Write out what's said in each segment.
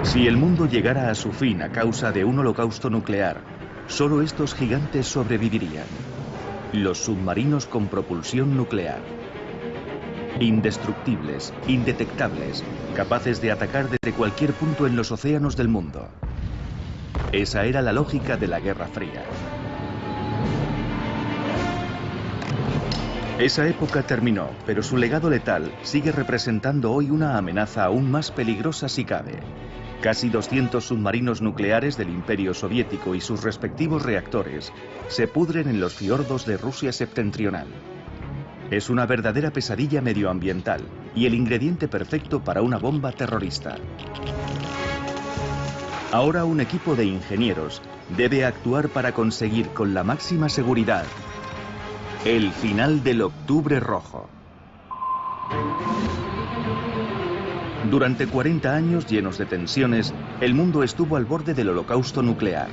Si el mundo llegara a su fin a causa de un holocausto nuclear, solo estos gigantes sobrevivirían. Los submarinos con propulsión nuclear. Indestructibles, indetectables, capaces de atacar desde cualquier punto en los océanos del mundo. Esa era la lógica de la Guerra Fría. Esa época terminó, pero su legado letal sigue representando hoy una amenaza aún más peligrosa si cabe. Casi 200 submarinos nucleares del Imperio Soviético y sus respectivos reactores se pudren en los fiordos de Rusia septentrional. Es una verdadera pesadilla medioambiental y el ingrediente perfecto para una bomba terrorista. Ahora un equipo de ingenieros debe actuar para conseguir con la máxima seguridad el final del Octubre Rojo. Durante 40 años llenos de tensiones, el mundo estuvo al borde del holocausto nuclear.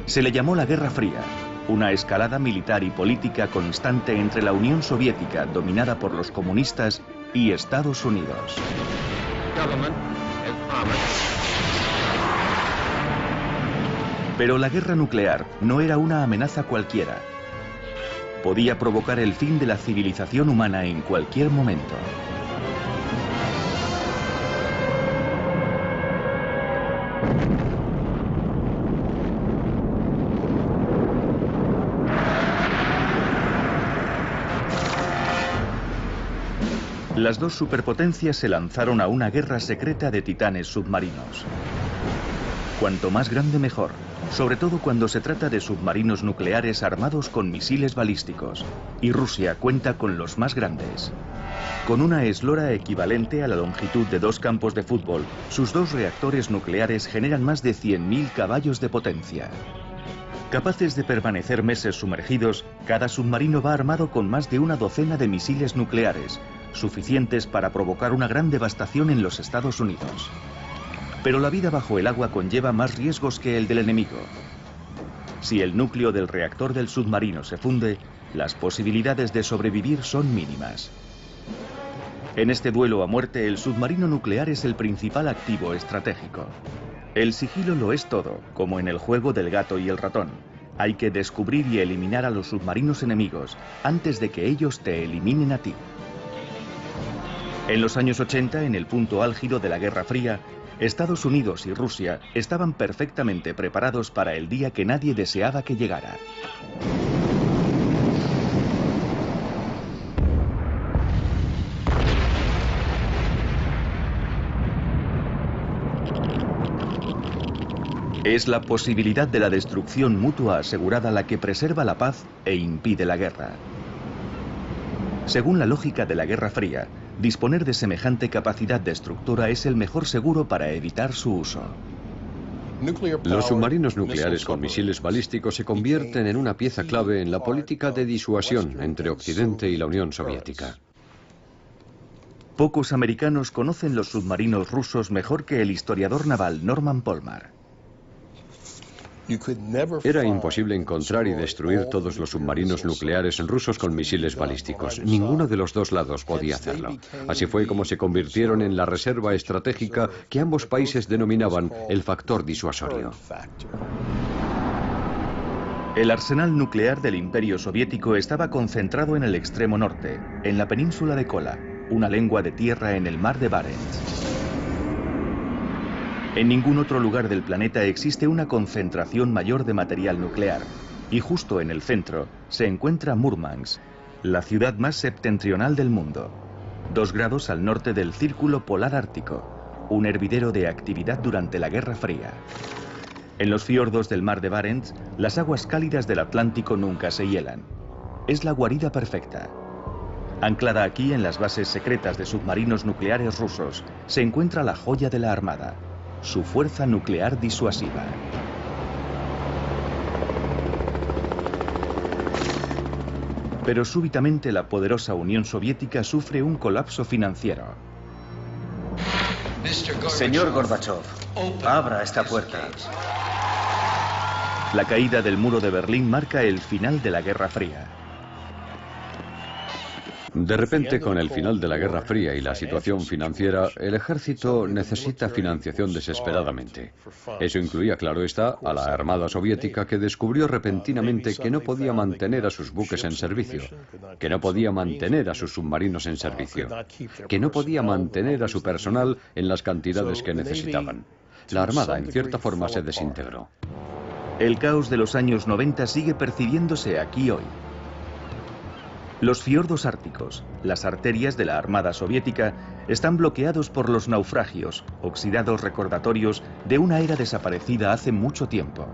Se le llamó la Guerra Fría, una escalada militar y política constante entre la Unión Soviética, dominada por los comunistas, y Estados Unidos. Pero la guerra nuclear no era una amenaza cualquiera. Podía provocar el fin de la civilización humana en cualquier momento. Las dos superpotencias se lanzaron a una guerra secreta de titanes submarinos. Cuanto más grande mejor, sobre todo cuando se trata de submarinos nucleares armados con misiles balísticos, y Rusia cuenta con los más grandes. Con una eslora equivalente a la longitud de 2 campos de fútbol, sus 2 reactores nucleares generan más de 100.000 caballos de potencia. Capaces de permanecer meses sumergidos, cada submarino va armado con más de una docena de misiles nucleares, suficientes para provocar una gran devastación en los Estados Unidos. Pero la vida bajo el agua conlleva más riesgos que el del enemigo. Si el núcleo del reactor del submarino se funde, las posibilidades de sobrevivir son mínimas. En este duelo a muerte, el submarino nuclear es el principal activo estratégico. El sigilo lo es todo, como en el juego del gato y el ratón. Hay que descubrir y eliminar a los submarinos enemigos antes de que ellos te eliminen a ti. En los años 80, en el punto álgido de la Guerra Fría, Estados Unidos y Rusia estaban perfectamente preparados para el día que nadie deseaba que llegara. Es la posibilidad de la destrucción mutua asegurada la que preserva la paz e impide la guerra. Según la lógica de la Guerra Fría, disponer de semejante capacidad destructora es el mejor seguro para evitar su uso. Los submarinos nucleares con misiles balísticos se convierten en una pieza clave en la política de disuasión entre Occidente y la Unión Soviética. Pocos americanos conocen los submarinos rusos mejor que el historiador naval Norman Polmar. Era imposible encontrar y destruir todos los submarinos nucleares rusos con misiles balísticos. Ninguno de los dos lados podía hacerlo. Así fue como se convirtieron en la reserva estratégica que ambos países denominaban el factor disuasorio. El arsenal nuclear del Imperio Soviético estaba concentrado en el extremo norte, en la península de Kola, una lengua de tierra en el mar de Barents. En ningún otro lugar del planeta existe una concentración mayor de material nuclear, y justo en el centro se encuentra Murmansk, la ciudad más septentrional del mundo, 2 grados al norte del Círculo Polar Ártico, un hervidero de actividad durante la Guerra Fría. En los fiordos del mar de Barents, las aguas cálidas del Atlántico nunca se hielan. Es la guarida perfecta. Anclada aquí en las bases secretas de submarinos nucleares rusos, se encuentra la joya de la Armada, su fuerza nuclear disuasiva. Pero súbitamente la poderosa Unión Soviética sufre un colapso financiero. Señor Gorbachev, abra esta puerta. La caída del muro de Berlín marca el final de la Guerra Fría. De repente, con el final de la Guerra Fría y la situación financiera, el ejército necesita financiación desesperadamente. Eso incluía, claro está, a la Armada Soviética, que descubrió repentinamente que no podía mantener a sus buques en servicio, que no podía mantener a sus submarinos en servicio, que no podía mantener a su personal en las cantidades que necesitaban. La Armada, en cierta forma, se desintegró. El caos de los años 90 sigue percibiéndose aquí hoy. Los fiordos árticos, las arterias de la Armada Soviética, están bloqueados por los naufragios, oxidados recordatorios de una era desaparecida hace mucho tiempo.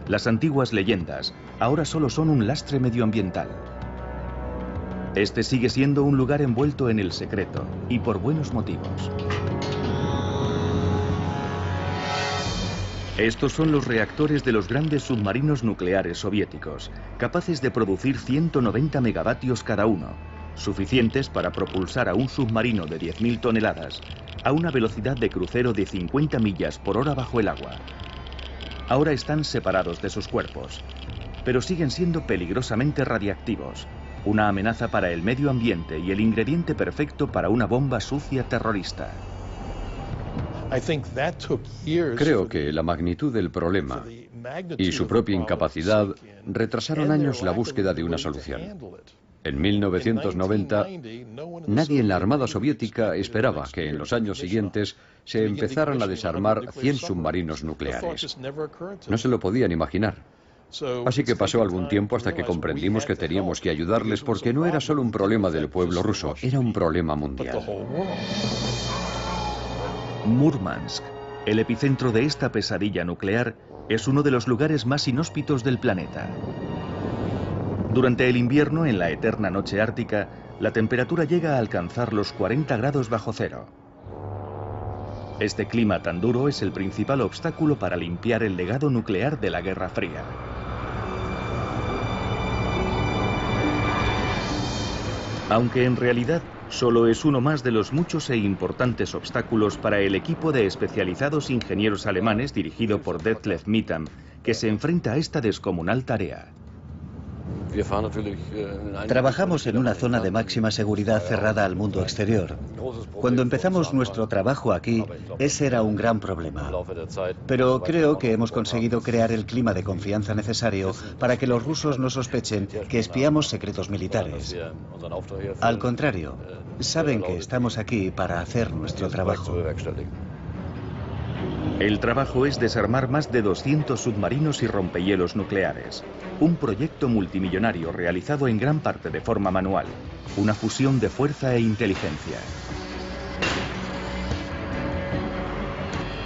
Las antiguas leyendas ahora solo son un lastre medioambiental. Este sigue siendo un lugar envuelto en el secreto, y por buenos motivos. Estos son los reactores de los grandes submarinos nucleares soviéticos, capaces de producir 190 megavatios cada uno, suficientes para propulsar a un submarino de 10.000 toneladas a una velocidad de crucero de 50 millas por hora bajo el agua. Ahora están separados de sus cuerpos, pero siguen siendo peligrosamente radiactivos, una amenaza para el medio ambiente y el ingrediente perfecto para una bomba sucia terrorista. Creo que la magnitud del problema y su propia incapacidad retrasaron años la búsqueda de una solución. En 1990, nadie en la Armada Soviética esperaba que en los años siguientes se empezaran a desarmar 100 submarinos nucleares. No se lo podían imaginar. Así que pasó algún tiempo hasta que comprendimos que teníamos que ayudarles, porque no era solo un problema del pueblo ruso, era un problema mundial. Murmansk, el epicentro de esta pesadilla nuclear, es uno de los lugares más inhóspitos del planeta. Durante el invierno, en la eterna noche ártica, la temperatura llega a alcanzar los 40 grados bajo cero. Este clima tan duro es el principal obstáculo para limpiar el legado nuclear de la Guerra Fría. Aunque en realidad solo es uno más de los muchos e importantes obstáculos para el equipo de especializados ingenieros alemanes dirigido por Detlef Mittam, que se enfrenta a esta descomunal tarea. Trabajamos en una zona de máxima seguridad cerrada al mundo exterior. Cuando empezamos nuestro trabajo aquí, ese era un gran problema. Pero creo que hemos conseguido crear el clima de confianza necesario para que los rusos no sospechen que espiamos secretos militares. Al contrario, saben que estamos aquí para hacer nuestro trabajo. El trabajo es desarmar más de 200 submarinos y rompehielos nucleares. Un proyecto multimillonario realizado en gran parte de forma manual. Una fusión de fuerza e inteligencia.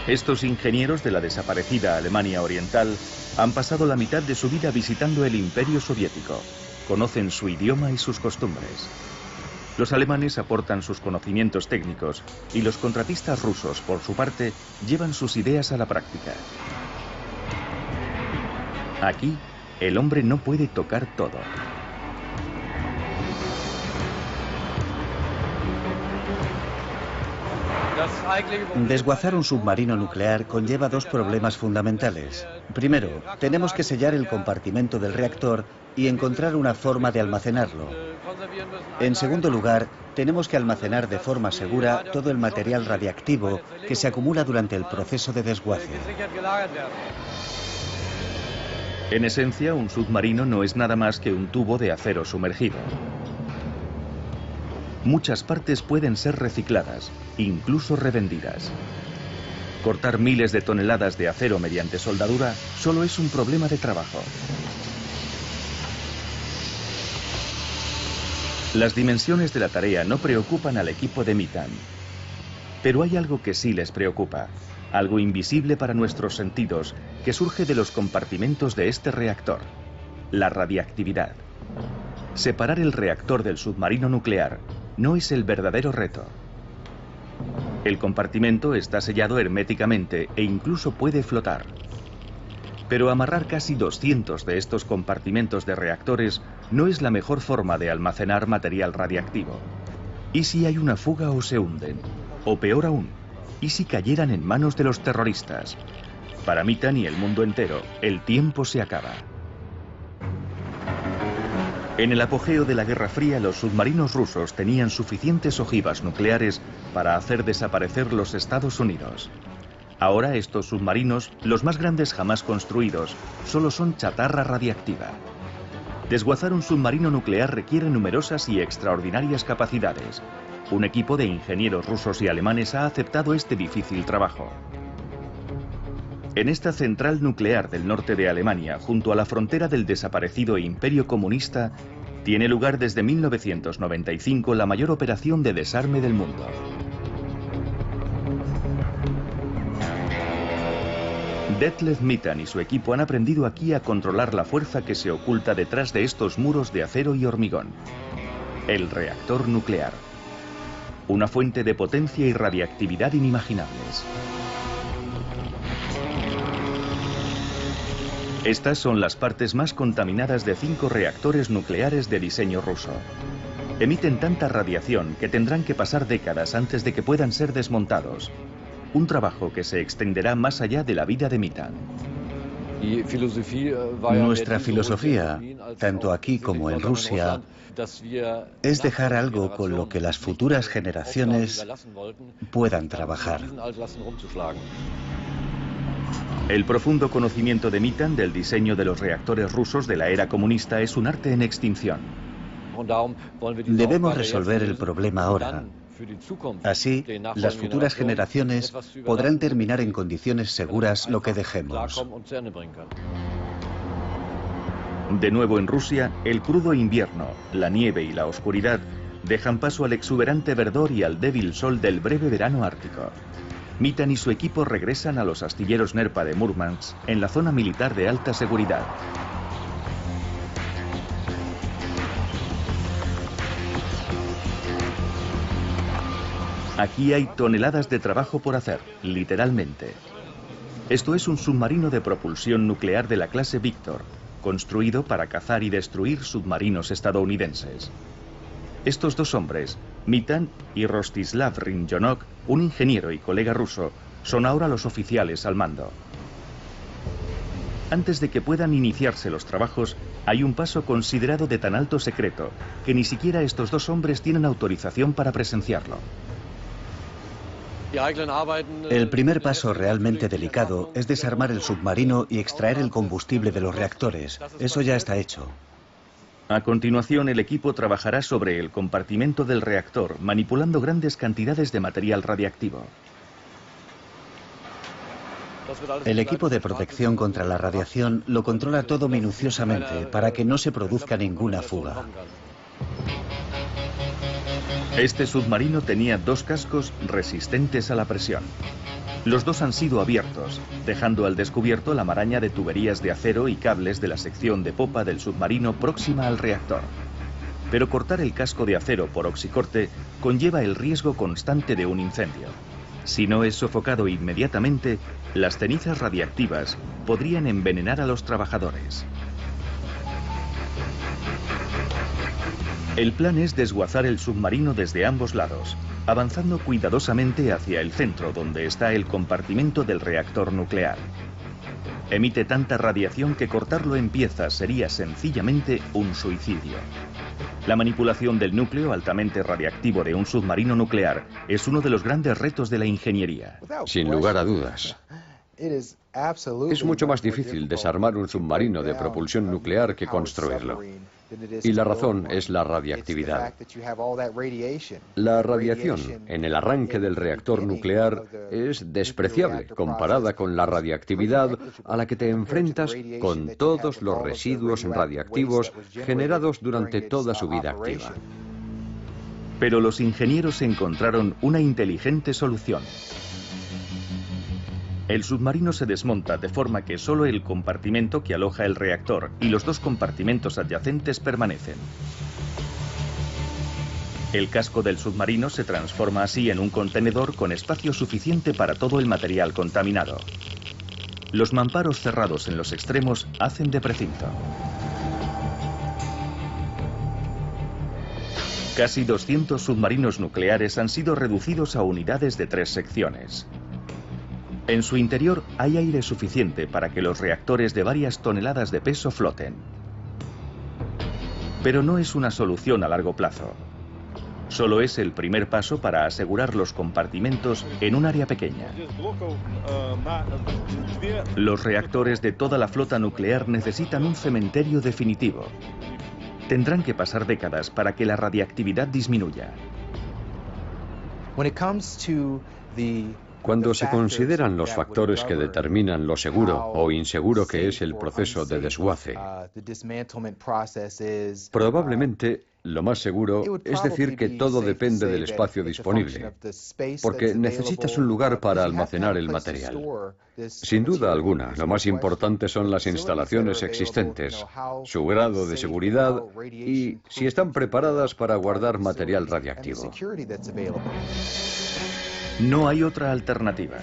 Estos ingenieros de la desaparecida Alemania Oriental han pasado la mitad de su vida visitando el Imperio Soviético. Conocen su idioma y sus costumbres. Los alemanes aportan sus conocimientos técnicos y los contratistas rusos, por su parte, llevan sus ideas a la práctica. Aquí, el hombre no puede tocar todo. Desguazar un submarino nuclear conlleva dos problemas fundamentales. Primero, tenemos que sellar el compartimento del reactor y encontrar una forma de almacenarlo. En segundo lugar, tenemos que almacenar de forma segura todo el material radiactivo que se acumula durante el proceso de desguace. En esencia, un submarino no es nada más que un tubo de acero sumergido. Muchas partes pueden ser recicladas, incluso revendidas. Cortar miles de toneladas de acero mediante soldadura solo es un problema de trabajo. Las dimensiones de la tarea no preocupan al equipo de Mittam. Pero hay algo que sí les preocupa, algo invisible para nuestros sentidos, que surge de los compartimentos de este reactor: la radiactividad. Separar el reactor del submarino nuclear no es el verdadero reto. El compartimento está sellado herméticamente e incluso puede flotar. Pero amarrar casi 200 de estos compartimentos de reactores no es la mejor forma de almacenar material radiactivo. ¿Y si hay una fuga o se hunden? O peor aún, ¿y si cayeran en manos de los terroristas? Para Mittam y el mundo entero, el tiempo se acaba. En el apogeo de la Guerra Fría, los submarinos rusos tenían suficientes ojivas nucleares para hacer desaparecer los Estados Unidos. Ahora estos submarinos, los más grandes jamás construidos, solo son chatarra radiactiva. Desguazar un submarino nuclear requiere numerosas y extraordinarias capacidades. Un equipo de ingenieros rusos y alemanes ha aceptado este difícil trabajo. En esta central nuclear del norte de Alemania, junto a la frontera del desaparecido Imperio Comunista, tiene lugar desde 1995 la mayor operación de desarme del mundo. Detlef Mittan y su equipo han aprendido aquí a controlar la fuerza que se oculta detrás de estos muros de acero y hormigón. El reactor nuclear. Una fuente de potencia y radiactividad inimaginables. Estas son las partes más contaminadas de 5 reactores nucleares de diseño ruso. Emiten tanta radiación que tendrán que pasar décadas antes de que puedan ser desmontados. Un trabajo que se extenderá más allá de la vida de Mittan. Nuestra filosofía, tanto aquí como en Rusia, es dejar algo con lo que las futuras generaciones puedan trabajar. El profundo conocimiento de Mittan del diseño de los reactores rusos de la era comunista es un arte en extinción. Debemos resolver el problema ahora. Así, las futuras generaciones podrán terminar en condiciones seguras lo que dejemos. De nuevo en Rusia, el crudo invierno, la nieve y la oscuridad dejan paso al exuberante verdor y al débil sol del breve verano ártico. Mittan y su equipo regresan a los astilleros Nerpa de Murmansk, en la zona militar de alta seguridad. Aquí hay toneladas de trabajo por hacer, literalmente. Esto es un submarino de propulsión nuclear de la clase Victor, construido para cazar y destruir submarinos estadounidenses. Estos dos hombres, Mittan y Rostislav Rinjonok, un ingeniero y colega ruso, son ahora los oficiales al mando. Antes de que puedan iniciarse los trabajos, hay un paso considerado de tan alto secreto que ni siquiera estos dos hombres tienen autorización para presenciarlo. El primer paso realmente delicado es desarmar el submarino y extraer el combustible de los reactores. Eso ya está hecho. A continuación, el equipo trabajará sobre el compartimento del reactor, manipulando grandes cantidades de material radiactivo. El equipo de protección contra la radiación lo controla todo minuciosamente para que no se produzca ninguna fuga. Este submarino tenía 2 cascos resistentes a la presión. Los 2 han sido abiertos, dejando al descubierto la maraña de tuberías de acero y cables de la sección de popa del submarino próxima al reactor. Pero cortar el casco de acero por oxicorte conlleva el riesgo constante de un incendio. Si no es sofocado inmediatamente, las cenizas radiactivas podrían envenenar a los trabajadores. El plan es desguazar el submarino desde ambos lados, avanzando cuidadosamente hacia el centro donde está el compartimento del reactor nuclear. Emite tanta radiación que cortarlo en piezas sería sencillamente un suicidio. La manipulación del núcleo altamente radiactivo de un submarino nuclear es uno de los grandes retos de la ingeniería. Sin lugar a dudas. Es mucho más difícil desarmar un submarino de propulsión nuclear que construirlo. Y la razón es la radiactividad. La radiación en el arranque del reactor nuclear es despreciable comparada con la radiactividad a la que te enfrentas con todos los residuos radiactivos generados durante toda su vida activa. Pero los ingenieros encontraron una inteligente solución. El submarino se desmonta de forma que solo el compartimento que aloja el reactor y los 2 compartimentos adyacentes permanecen. El casco del submarino se transforma así en un contenedor con espacio suficiente para todo el material contaminado. Los mamparos cerrados en los extremos hacen de precinto. Casi 200 submarinos nucleares han sido reducidos a unidades de 3 secciones. En su interior hay aire suficiente para que los reactores de varias toneladas de peso floten. Pero no es una solución a largo plazo. Solo es el primer paso para asegurar los compartimentos en un área pequeña. Los reactores de toda la flota nuclear necesitan un cementerio definitivo. Tendrán que pasar décadas para que la radiactividad disminuya. Cuando se consideran los factores que determinan lo seguro o inseguro que es el proceso de desguace, probablemente lo más seguro es decir que todo depende del espacio disponible, porque necesitas un lugar para almacenar el material. Sin duda alguna, lo más importante son las instalaciones existentes, su grado de seguridad y si están preparadas para guardar material radiactivo. No hay otra alternativa.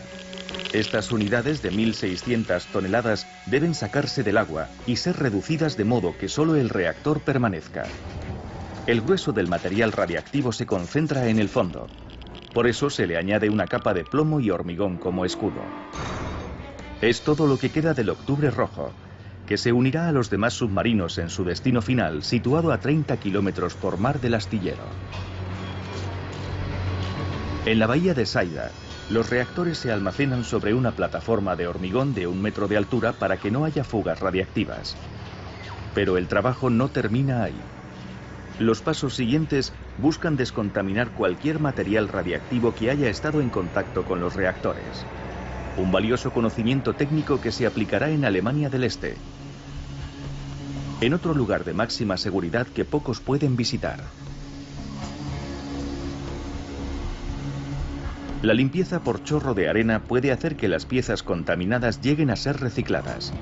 Estas unidades de 1.600 toneladas deben sacarse del agua y ser reducidas de modo que solo el reactor permanezca. El grueso del material radiactivo se concentra en el fondo. Por eso se le añade una capa de plomo y hormigón como escudo. Es todo lo que queda del Octubre Rojo, que se unirá a los demás submarinos en su destino final, situado a 30 kilómetros por mar del astillero. En la bahía de Saida, los reactores se almacenan sobre una plataforma de hormigón de 1 metro de altura para que no haya fugas radiactivas. Pero el trabajo no termina ahí. Los pasos siguientes buscan descontaminar cualquier material radiactivo que haya estado en contacto con los reactores. Un valioso conocimiento técnico que se aplicará en Alemania del Este, en otro lugar de máxima seguridad que pocos pueden visitar. La limpieza por chorro de arena puede hacer que las piezas contaminadas lleguen a ser recicladas.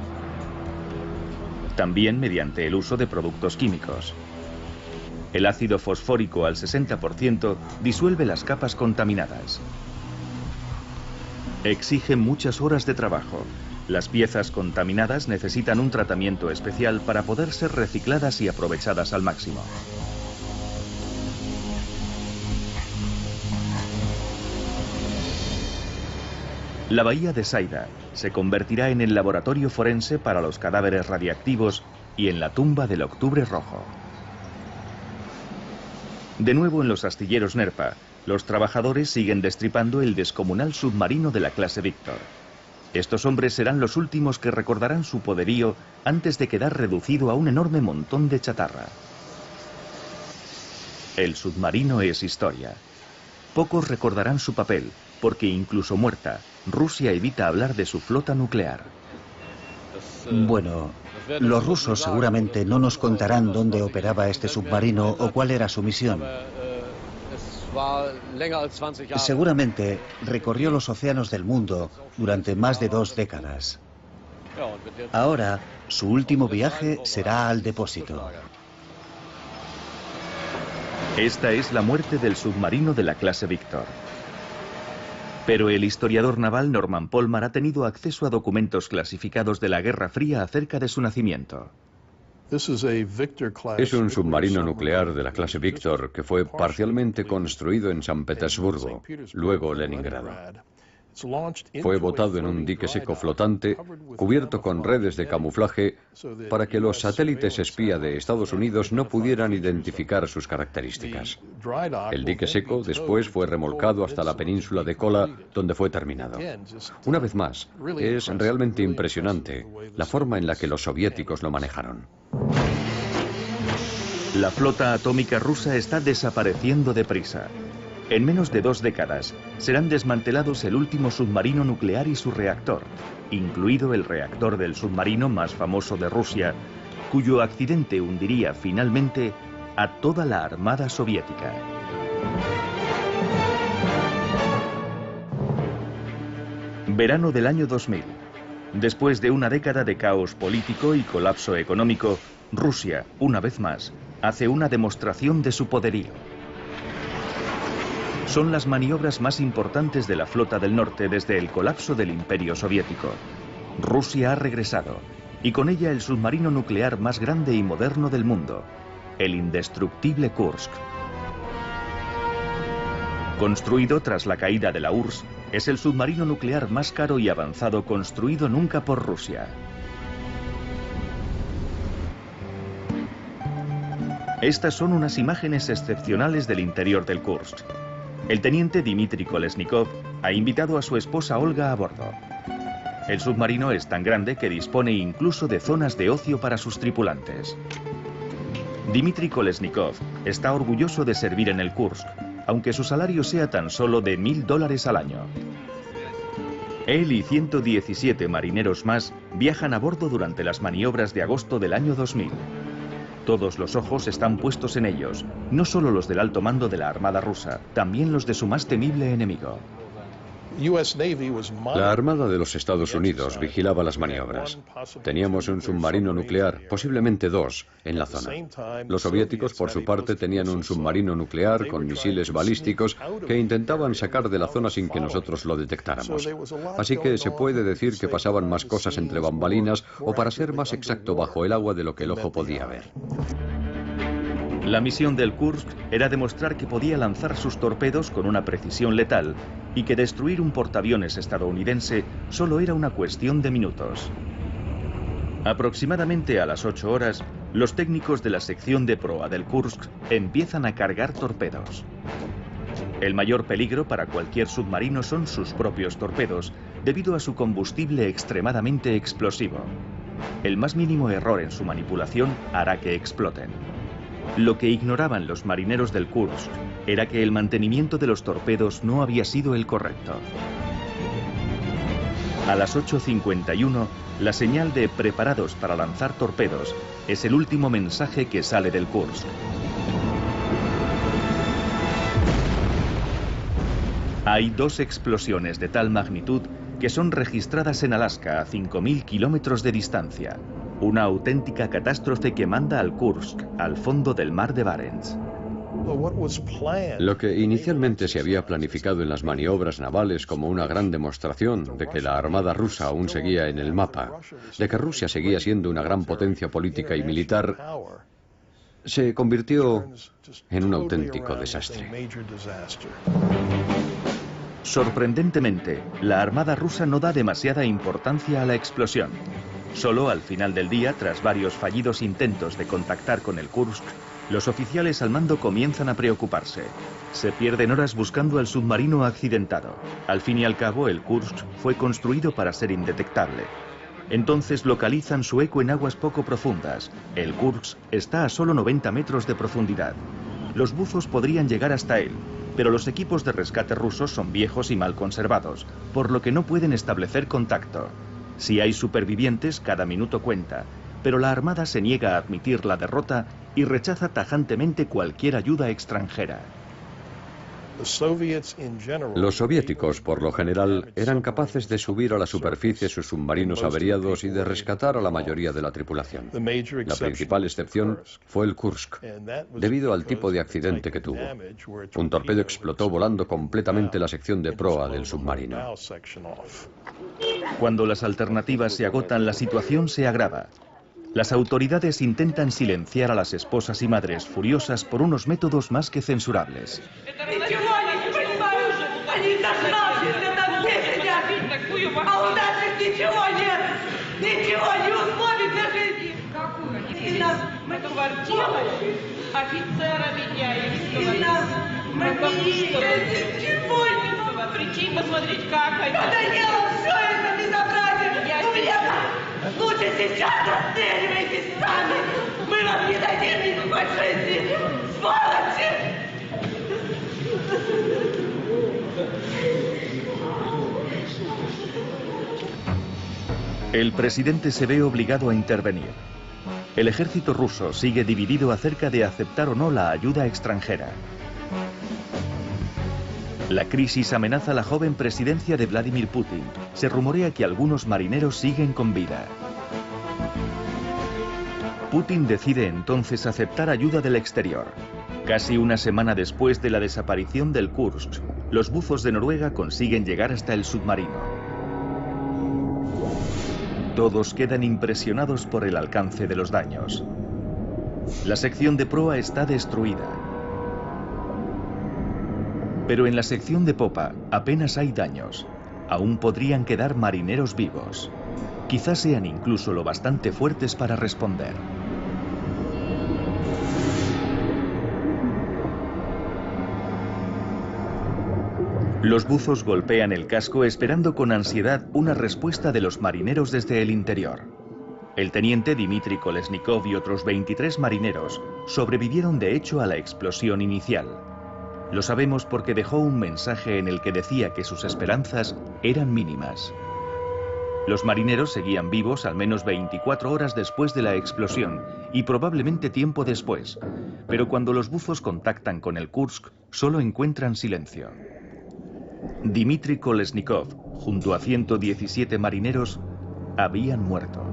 También mediante el uso de productos químicos. El ácido fosfórico al 60% disuelve las capas contaminadas. Exige muchas horas de trabajo. Las piezas contaminadas necesitan un tratamiento especial para poder ser recicladas y aprovechadas al máximo. La bahía de Saida se convertirá en el laboratorio forense para los cadáveres radiactivos y en la tumba del Octubre Rojo. De nuevo en los astilleros Nerpa, los trabajadores siguen destripando el descomunal submarino de la clase Víctor. Estos hombres serán los últimos que recordarán su poderío antes de quedar reducido a un enorme montón de chatarra. El submarino es historia. Pocos recordarán su papel, porque incluso muerta, Rusia evita hablar de su flota nuclear. Bueno, los rusos seguramente no nos contarán dónde operaba este submarino o cuál era su misión. Seguramente recorrió los océanos del mundo durante más de 2 décadas. Ahora, su último viaje será al depósito. Esta es la muerte del submarino de la clase Víctor. Pero el historiador naval Norman Polmar ha tenido acceso a documentos clasificados de la Guerra Fría acerca de su nacimiento. Es un submarino nuclear de la clase Víctor que fue parcialmente construido en San Petersburgo, luego Leningrado. Fue botado en un dique seco flotante, cubierto con redes de camuflaje, para que los satélites espía de Estados Unidos no pudieran identificar sus características. El dique seco después fue remolcado hasta la península de Kola, donde fue terminado. Una vez más, es realmente impresionante la forma en la que los soviéticos lo manejaron. La flota atómica rusa está desapareciendo deprisa. En menos de 2 décadas serán desmantelados el último submarino nuclear y su reactor, incluido el reactor del submarino más famoso de Rusia, cuyo accidente hundiría finalmente a toda la Armada Soviética. Verano del año 2000. Después de una década de caos político y colapso económico, Rusia, una vez más, hace una demostración de su poderío. Son las maniobras más importantes de la flota del norte desde el colapso del Imperio Soviético. Rusia ha regresado, y con ella el submarino nuclear más grande y moderno del mundo, el indestructible Kursk. Construido tras la caída de la URSS, es el submarino nuclear más caro y avanzado construido nunca por Rusia. Estas son unas imágenes excepcionales del interior del Kursk. El teniente Dmitry Kolesnikov ha invitado a su esposa Olga a bordo. El submarino es tan grande que dispone incluso de zonas de ocio para sus tripulantes. Dmitry Kolesnikov está orgulloso de servir en el Kursk, aunque su salario sea tan solo de $1000 al año. Él y 117 marineros más viajan a bordo durante las maniobras de agosto del año 2000. Todos los ojos están puestos en ellos, no solo los del alto mando de la Armada rusa, también los de su más temible enemigo. La Armada de los Estados Unidos vigilaba las maniobras. Teníamos un submarino nuclear, posiblemente dos, en la zona. Los soviéticos, por su parte, tenían un submarino nuclear con misiles balísticos que intentaban sacar de la zona sin que nosotros lo detectáramos. Así que se puede decir que pasaban más cosas entre bambalinas o, para ser más exacto, bajo el agua de lo que el ojo podía ver. La misión del Kursk era demostrar que podía lanzar sus torpedos con una precisión letal y que destruir un portaaviones estadounidense solo era una cuestión de minutos. Aproximadamente a las 8 horas, los técnicos de la sección de proa del Kursk empiezan a cargar torpedos. El mayor peligro para cualquier submarino son sus propios torpedos, debido a su combustible extremadamente explosivo. El más mínimo error en su manipulación hará que exploten. Lo que ignoraban los marineros del Kursk era que el mantenimiento de los torpedos no había sido el correcto. A las 8:51, la señal de preparados para lanzar torpedos es el último mensaje que sale del Kursk. Hay dos explosiones de tal magnitud que son registradas en Alaska a 5000 kilómetros de distancia. Una auténtica catástrofe que manda al Kursk al fondo del mar de Barents. Lo que inicialmente se había planificado en las maniobras navales como una gran demostración de que la Armada rusa aún seguía en el mapa, de que Rusia seguía siendo una gran potencia política y militar, se convirtió en un auténtico desastre. Sorprendentemente, la Armada rusa no da demasiada importancia a la explosión. Solo al final del día, tras varios fallidos intentos de contactar con el Kursk, los oficiales al mando comienzan a preocuparse. Se pierden horas buscando al submarino accidentado. Al fin y al cabo, el Kursk fue construido para ser indetectable. Entonces localizan su eco en aguas poco profundas. El Kursk está a solo 90 metros de profundidad. Los buzos podrían llegar hasta él, pero los equipos de rescate rusos son viejos y mal conservados, por lo que no pueden establecer contacto. Si hay supervivientes, cada minuto cuenta, pero la Armada se niega a admitir la derrota y rechaza tajantemente cualquier ayuda extranjera. Los soviéticos, por lo general, eran capaces de subir a la superficie sus submarinos averiados y de rescatar a la mayoría de la tripulación. La principal excepción fue el Kursk, debido al tipo de accidente que tuvo. Un torpedo explotó volando completamente la sección de proa del submarino. Cuando las alternativas se agotan, la situación se agrava. Las autoridades intentan silenciar a las esposas y madres furiosas por unos métodos más que censurables. El presidente se ve obligado a intervenir. El ejército ruso sigue dividido acerca de aceptar o no la ayuda extranjera. La crisis amenaza la joven presidencia de Vladimir Putin. Se rumorea que algunos marineros siguen con vida. Putin decide entonces aceptar ayuda del exterior. Casi una semana después de la desaparición del Kursk, los buzos de Noruega consiguen llegar hasta el submarino. Todos quedan impresionados por el alcance de los daños. La sección de proa está destruida. Pero en la sección de popa apenas hay daños. Aún podrían quedar marineros vivos. Quizás sean incluso lo bastante fuertes para responder. Los buzos golpean el casco esperando con ansiedad una respuesta de los marineros desde el interior. El teniente Dmitry Kolesnikov y otros 23 marineros sobrevivieron de hecho a la explosión inicial. Lo sabemos porque dejó un mensaje en el que decía que sus esperanzas eran mínimas. Los marineros seguían vivos al menos 24 horas después de la explosión y probablemente tiempo después, pero cuando los buzos contactan con el Kursk solo encuentran silencio. Dmitry Kolesnikov, junto a 117 marineros, habían muerto.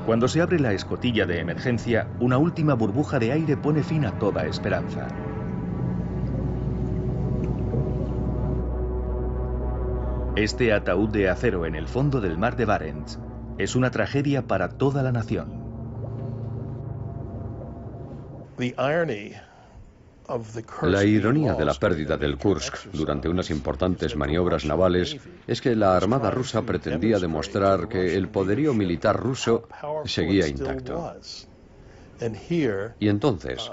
Cuando se abre la escotilla de emergencia, una última burbuja de aire pone fin a toda esperanza. Este ataúd de acero en el fondo del mar de Barents es una tragedia para toda la nación. La ironía de la pérdida del Kursk durante unas importantes maniobras navales es que la Armada rusa pretendía demostrar que el poderío militar ruso seguía intacto. Y entonces,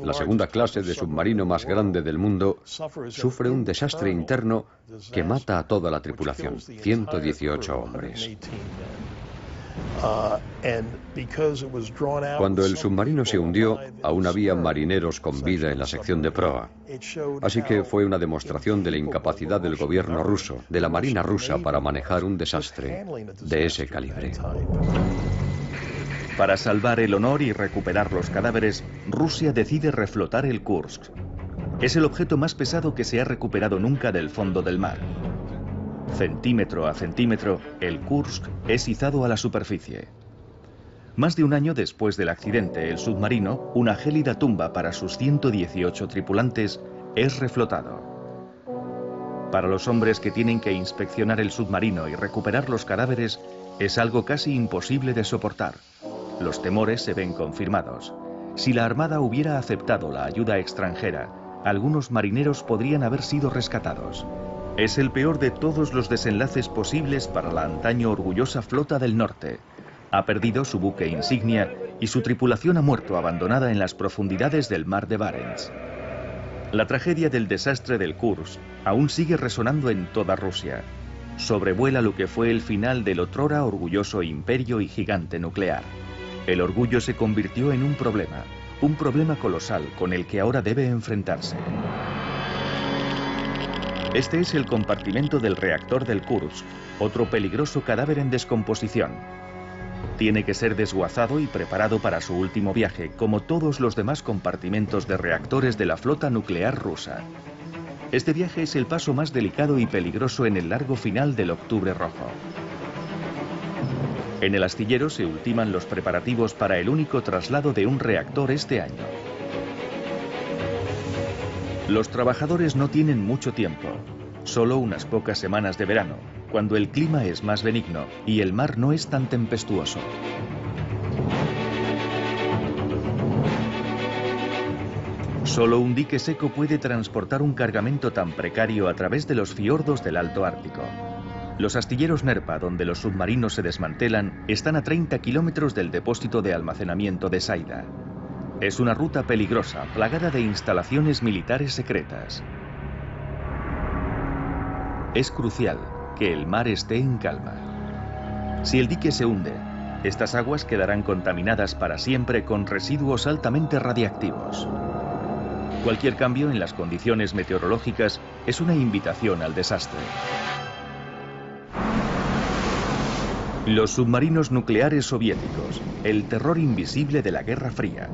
la segunda clase de submarino más grande del mundo sufre un desastre interno que mata a toda la tripulación, 118 hombres. Cuando el submarino se hundió, aún había marineros con vida en la sección de proa. Así que fue una demostración de la incapacidad del gobierno ruso, de la marina rusa, para manejar un desastre de ese calibre. Para salvar el honor y recuperar los cadáveres, Rusia decide reflotar el Kursk. Es el objeto más pesado que se ha recuperado nunca del fondo del mar. Centímetro a centímetro, el Kursk es izado a la superficie. Más de un año después del accidente, el submarino, una gélida tumba para sus 118 tripulantes, es reflotado. Para los hombres que tienen que inspeccionar el submarino y recuperar los cadáveres, es algo casi imposible de soportar. Los temores se ven confirmados. Si la Armada hubiera aceptado la ayuda extranjera, algunos marineros podrían haber sido rescatados. Es el peor de todos los desenlaces posibles para la antaño orgullosa Flota del Norte. Ha perdido su buque insignia y su tripulación ha muerto abandonada en las profundidades del mar de Barents. La tragedia del desastre del Kursk aún sigue resonando en toda Rusia. Sobrevuela lo que fue el final del otrora orgulloso imperio y gigante nuclear. El orgullo se convirtió en un problema colosal con el que ahora debe enfrentarse. Este es el compartimento del reactor del Kursk, otro peligroso cadáver en descomposición. Tiene que ser desguazado y preparado para su último viaje, como todos los demás compartimentos de reactores de la flota nuclear rusa. Este viaje es el paso más delicado y peligroso en el largo final del Octubre Rojo. En el astillero se ultiman los preparativos para el único traslado de un reactor este año. Los trabajadores no tienen mucho tiempo, solo unas pocas semanas de verano, cuando el clima es más benigno y el mar no es tan tempestuoso. Solo un dique seco puede transportar un cargamento tan precario a través de los fiordos del Alto Ártico. Los astilleros Nerpa, donde los submarinos se desmantelan, están a 30 kilómetros del depósito de almacenamiento de Saida. Es una ruta peligrosa, plagada de instalaciones militares secretas. Es crucial que el mar esté en calma. Si el dique se hunde, estas aguas quedarán contaminadas para siempre con residuos altamente radiactivos. Cualquier cambio en las condiciones meteorológicas es una invitación al desastre. Los submarinos nucleares soviéticos, el terror invisible de la Guerra Fría.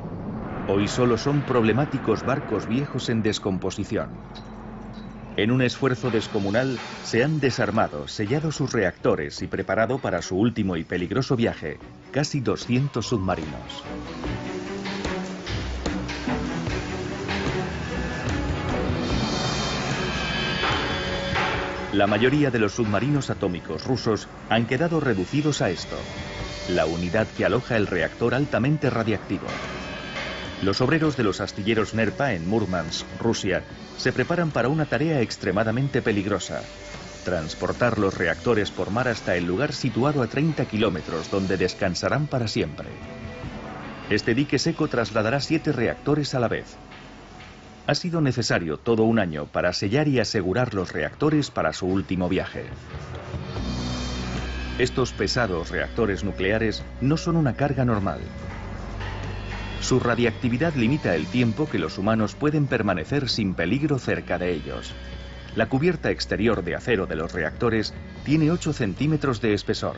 Hoy solo son problemáticos barcos viejos en descomposición. En un esfuerzo descomunal, se han desarmado, sellado sus reactores y preparado para su último y peligroso viaje, casi 200 submarinos. La mayoría de los submarinos atómicos rusos han quedado reducidos a esto, la unidad que aloja el reactor altamente radiactivo. Los obreros de los astilleros Nerpa en Murmansk, Rusia, se preparan para una tarea extremadamente peligrosa: transportar los reactores por mar hasta el lugar situado a 30 kilómetros, donde descansarán para siempre. Este dique seco trasladará 7 reactores a la vez. Ha sido necesario todo un año para sellar y asegurar los reactores para su último viaje. Estos pesados reactores nucleares no son una carga normal. Su radiactividad limita el tiempo que los humanos pueden permanecer sin peligro cerca de ellos. La cubierta exterior de acero de los reactores tiene 8 centímetros de espesor.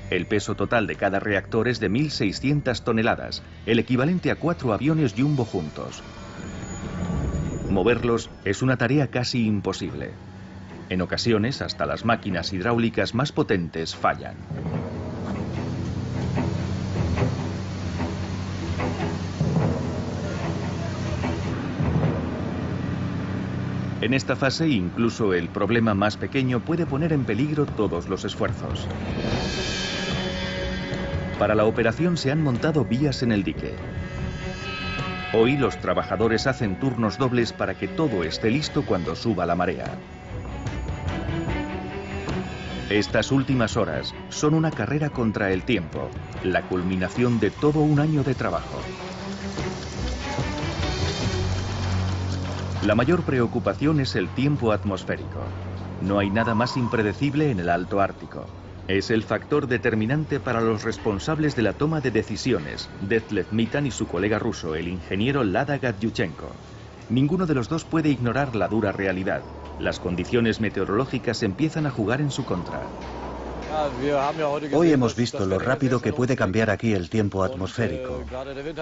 El peso total de cada reactor es de 1.600 toneladas, el equivalente a 4 aviones Jumbo juntos. Moverlos es una tarea casi imposible. En ocasiones, hasta las máquinas hidráulicas más potentes fallan. En esta fase, incluso el problema más pequeño puede poner en peligro todos los esfuerzos. Para la operación se han montado vías en el dique. Hoy los trabajadores hacen turnos dobles para que todo esté listo cuando suba la marea. Estas últimas horas son una carrera contra el tiempo, la culminación de todo un año de trabajo. La mayor preocupación es el tiempo atmosférico. No hay nada más impredecible en el Alto Ártico. Es el factor determinante para los responsables de la toma de decisiones, Detlef Mittan y su colega ruso, el ingeniero Lada Gatyuchenko. Ninguno de los dos puede ignorar la dura realidad. Las condiciones meteorológicas empiezan a jugar en su contra. Hoy hemos visto lo rápido que puede cambiar aquí el tiempo atmosférico.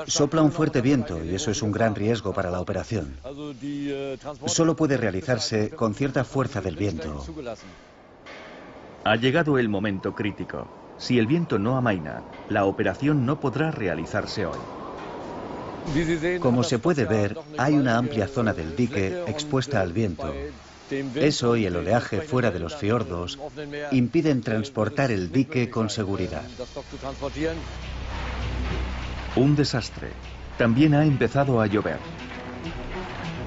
Sopla un fuerte viento y eso es un gran riesgo para la operación. Solo puede realizarse con cierta fuerza del viento. Ha llegado el momento crítico. Si el viento no amaina, la operación no podrá realizarse hoy. Como se puede ver, hay una amplia zona del dique expuesta al viento. Eso y el oleaje fuera de los fiordos impiden transportar el dique con seguridad. Un desastre. También ha empezado a llover.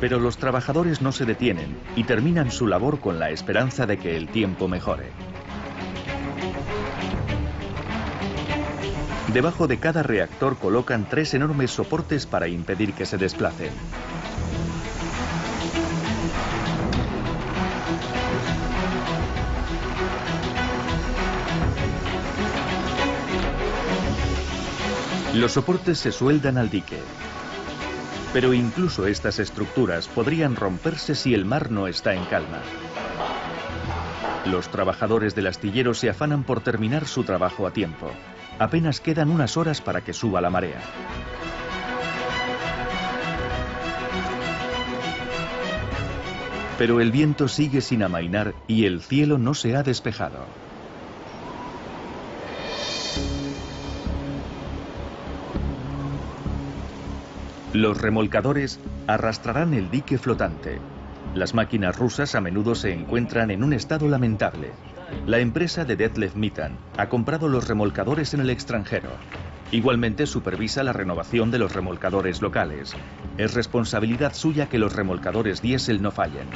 Pero los trabajadores no se detienen y terminan su labor con la esperanza de que el tiempo mejore. Debajo de cada reactor colocan 3 enormes soportes para impedir que se desplacen. Los soportes se sueldan al dique. Pero incluso estas estructuras podrían romperse si el mar no está en calma. Los trabajadores del astillero se afanan por terminar su trabajo a tiempo. Apenas quedan unas horas para que suba la marea. Pero el viento sigue sin amainar y el cielo no se ha despejado. Los remolcadores arrastrarán el dique flotante. Las máquinas rusas a menudo se encuentran en un estado lamentable. La empresa de Detlef Mittan ha comprado los remolcadores en el extranjero. Igualmente supervisa la renovación de los remolcadores locales. Es responsabilidad suya que los remolcadores diésel no fallen.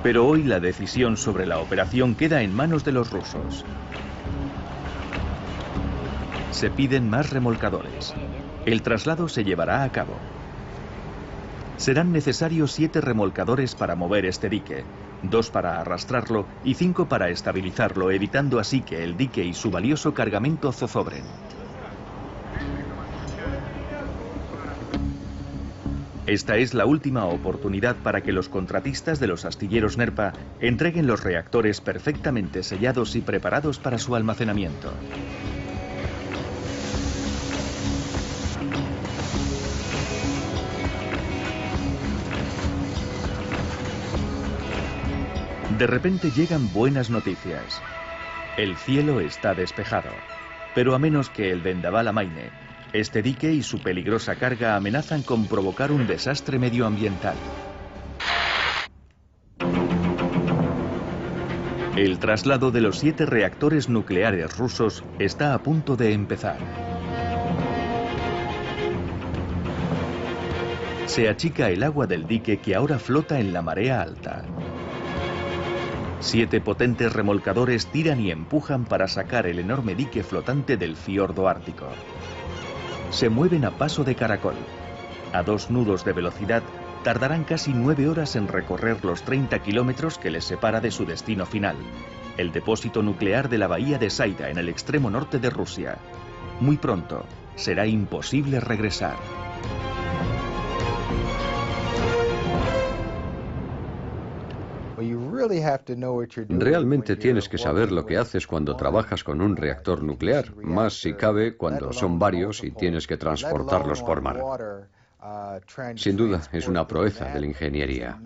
Pero hoy la decisión sobre la operación queda en manos de los rusos. Se piden más remolcadores. El traslado se llevará a cabo. Serán necesarios 7 remolcadores para mover este dique, 2 para arrastrarlo y 5 para estabilizarlo, evitando así que el dique y su valioso cargamento zozobren. Esta es la última oportunidad para que los contratistas de los astilleros NERPA entreguen los reactores perfectamente sellados y preparados para su almacenamiento. De repente llegan buenas noticias. El cielo está despejado, pero a menos que el vendaval amaine, este dique y su peligrosa carga amenazan con provocar un desastre medioambiental. El traslado de los 7 reactores nucleares rusos está a punto de empezar. Se achica el agua del dique que ahora flota en la marea alta. 7 potentes remolcadores tiran y empujan para sacar el enorme dique flotante del fiordo ártico. Se mueven a paso de caracol. A 2 nudos de velocidad, tardarán casi 9 horas en recorrer los 30 kilómetros que les separa de su destino final, el depósito nuclear de la bahía de Saida en el extremo norte de Rusia. Muy pronto, será imposible regresar. Realmente tienes que saber lo que haces cuando trabajas con un reactor nuclear, más si cabe cuando son varios y tienes que transportarlos por mar. Sin duda, es una proeza de la ingeniería.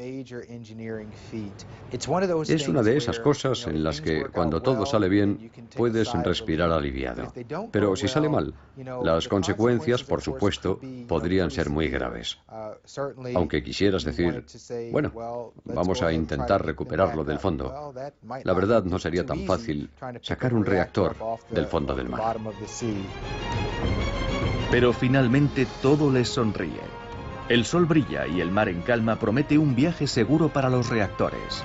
Es una de esas cosas en las que, cuando todo sale bien, puedes respirar aliviado. Pero si sale mal, las consecuencias, por supuesto, podrían ser muy graves. Aunque quisieras decir, bueno, vamos a intentar recuperarlo del fondo. La verdad, no sería tan fácil sacar un reactor del fondo del mar. Pero finalmente todo les sonríe. El sol brilla y el mar en calma promete un viaje seguro para los reactores.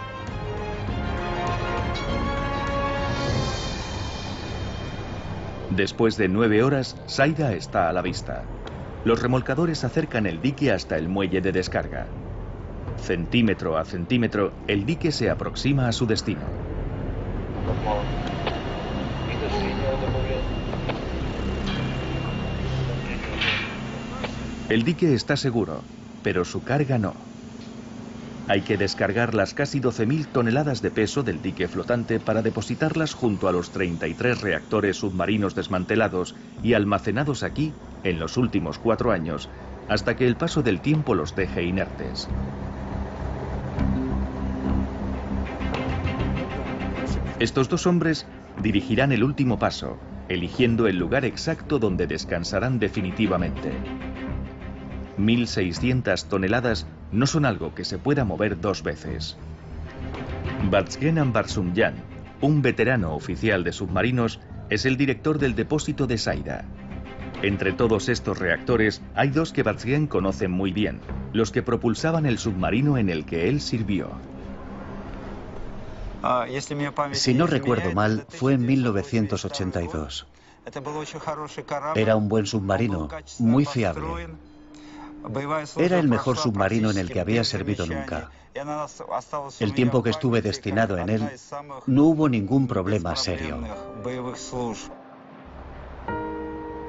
Después de 9 horas, Saida está a la vista. Los remolcadores acercan el dique hasta el muelle de descarga. Centímetro a centímetro, el dique se aproxima a su destino. El dique está seguro, pero su carga no. Hay que descargar las casi 12.000 toneladas de peso del dique flotante para depositarlas junto a los 33 reactores submarinos desmantelados y almacenados aquí en los últimos 4 años, hasta que el paso del tiempo los deje inertes. Estos 2 hombres dirigirán el último paso, eligiendo el lugar exacto donde descansarán definitivamente. 1.600 toneladas no son algo que se pueda mover 2 veces. Vazgen Barsumyan, un veterano oficial de submarinos, es el director del depósito de Saida. Entre todos estos reactores hay 2 que Vazgen conoce muy bien, los que propulsaban el submarino en el que él sirvió. Si no recuerdo mal, fue en 1982. Era un buen submarino, muy fiable. Era el mejor submarino en el que había servido nunca. El tiempo que estuve destinado en él, no hubo ningún problema serio.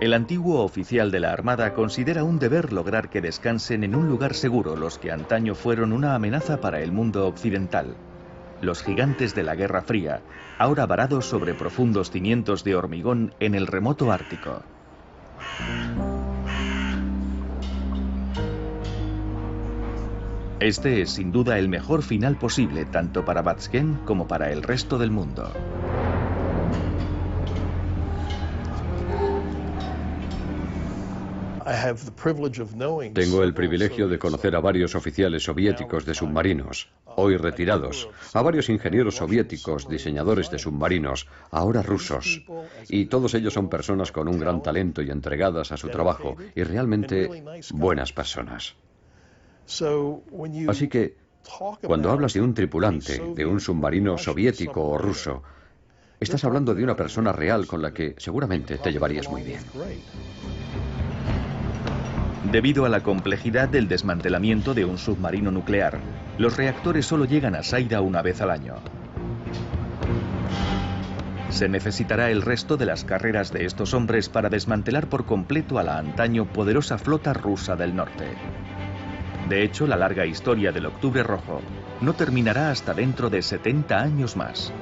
El antiguo oficial de la Armada considera un deber lograr que descansen en un lugar seguro los que antaño fueron una amenaza para el mundo occidental. Los gigantes de la Guerra Fría, ahora varados sobre profundos cimientos de hormigón en el remoto Ártico. Este es sin duda el mejor final posible tanto para Vazgen como para el resto del mundo. Tengo el privilegio de conocer a varios oficiales soviéticos de submarinos, hoy retirados, a varios ingenieros soviéticos, diseñadores de submarinos, ahora rusos, y todos ellos son personas con un gran talento y entregadas a su trabajo, y realmente buenas personas. Así que, cuando hablas de un tripulante, de un submarino soviético o ruso, estás hablando de una persona real con la que seguramente te llevarías muy bien. Debido a la complejidad del desmantelamiento de un submarino nuclear, los reactores solo llegan a Saida una vez al año. Se necesitará el resto de las carreras de estos hombres para desmantelar por completo a la antaño poderosa flota rusa del norte. De hecho, la larga historia del Octubre Rojo no terminará hasta dentro de 70 años más.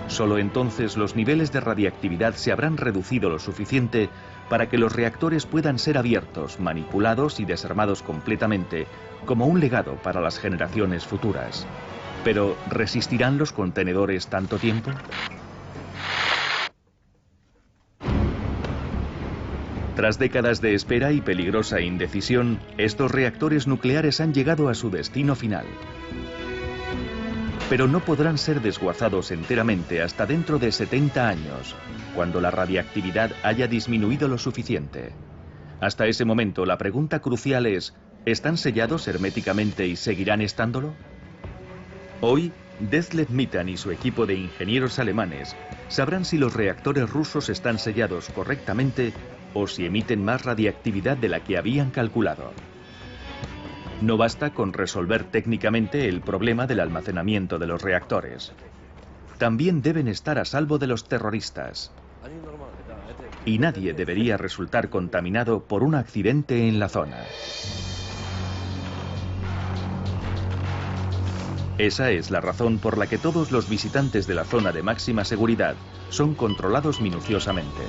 Solo entonces los niveles de radiactividad se habrán reducido lo suficiente para que los reactores puedan ser abiertos, manipulados y desarmados completamente, como un legado para las generaciones futuras. Pero, ¿resistirán los contenedores tanto tiempo? Tras décadas de espera y peligrosa indecisión, estos reactores nucleares han llegado a su destino final. Pero no podrán ser desguazados enteramente hasta dentro de 70 años, cuando la radiactividad haya disminuido lo suficiente. Hasta ese momento, la pregunta crucial es, ¿están sellados herméticamente y seguirán estándolo? Hoy, Detlef Mittan y su equipo de ingenieros alemanes sabrán si los reactores rusos están sellados correctamente o si emiten más radiactividad de la que habían calculado. No basta con resolver técnicamente el problema del almacenamiento de los reactores. También deben estar a salvo de los terroristas. Y nadie debería resultar contaminado por un accidente en la zona. Esa es la razón por la que todos los visitantes de la zona de máxima seguridad son controlados minuciosamente.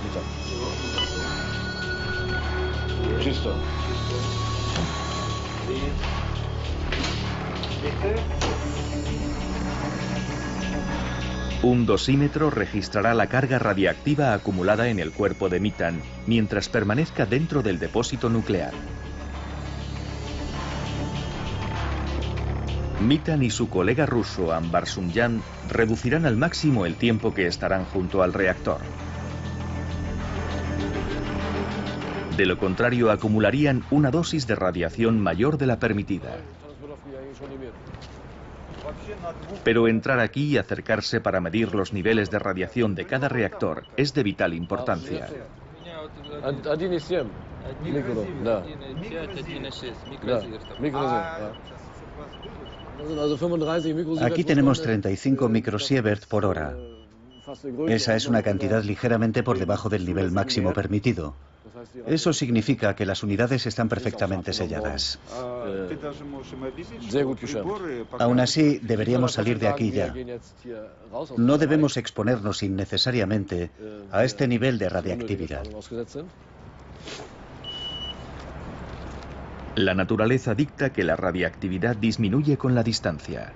Un dosímetro registrará la carga radiactiva acumulada en el cuerpo de Mitan mientras permanezca dentro del depósito nuclear. Mitan y su colega ruso Anbar Sumyan reducirán al máximo el tiempo que estarán junto al reactor. De lo contrario, acumularían una dosis de radiación mayor de la permitida. Pero entrar aquí y acercarse para medir los niveles de radiación de cada reactor es de vital importancia. Aquí tenemos 35 microsievert por hora. Esa es una cantidad ligeramente por debajo del nivel máximo permitido. Eso significa que las unidades están perfectamente selladas. Aún así, deberíamos salir de aquí ya. No debemos exponernos innecesariamente a este nivel de radiactividad. La naturaleza dicta que la radiactividad disminuye con la distancia.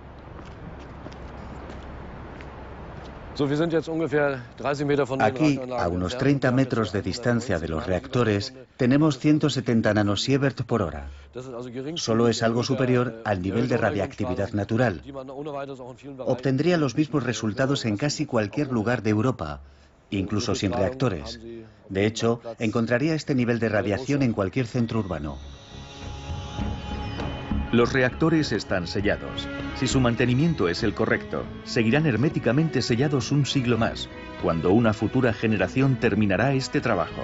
Aquí, a unos 30 metros de distancia de los reactores, tenemos 170 nanosievert por hora. Solo es algo superior al nivel de radiactividad natural. Obtendría los mismos resultados en casi cualquier lugar de Europa, incluso sin reactores. De hecho, encontraría este nivel de radiación en cualquier centro urbano. Los reactores están sellados. Si su mantenimiento es el correcto, seguirán herméticamente sellados un siglo más, cuando una futura generación terminará este trabajo.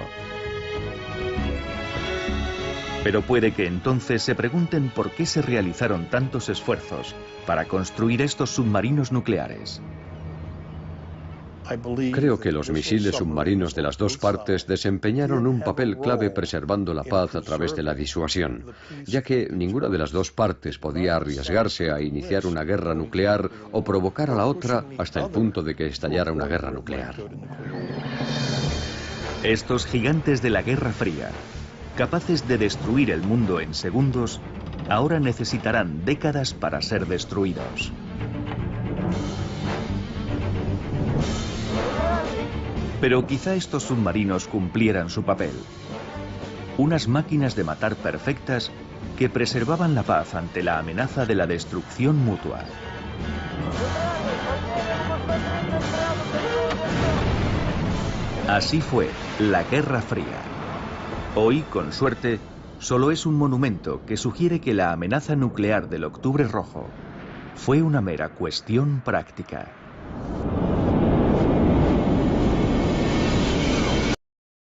Pero puede que entonces se pregunten por qué se realizaron tantos esfuerzos para construir estos submarinos nucleares. Creo que los misiles submarinos de las dos partes desempeñaron un papel clave preservando la paz a través de la disuasión, ya que ninguna de las dos partes podía arriesgarse a iniciar una guerra nuclear o provocar a la otra hasta el punto de que estallara una guerra nuclear. Estos gigantes de la Guerra Fría, capaces de destruir el mundo en segundos, ahora necesitarán décadas para ser destruidos. Pero quizá estos submarinos cumplieran su papel. Unas máquinas de matar perfectas que preservaban la paz ante la amenaza de la destrucción mutua. Así fue la Guerra Fría. Hoy, con suerte, solo es un monumento que sugiere que la amenaza nuclear del Octubre Rojo fue una mera cuestión práctica.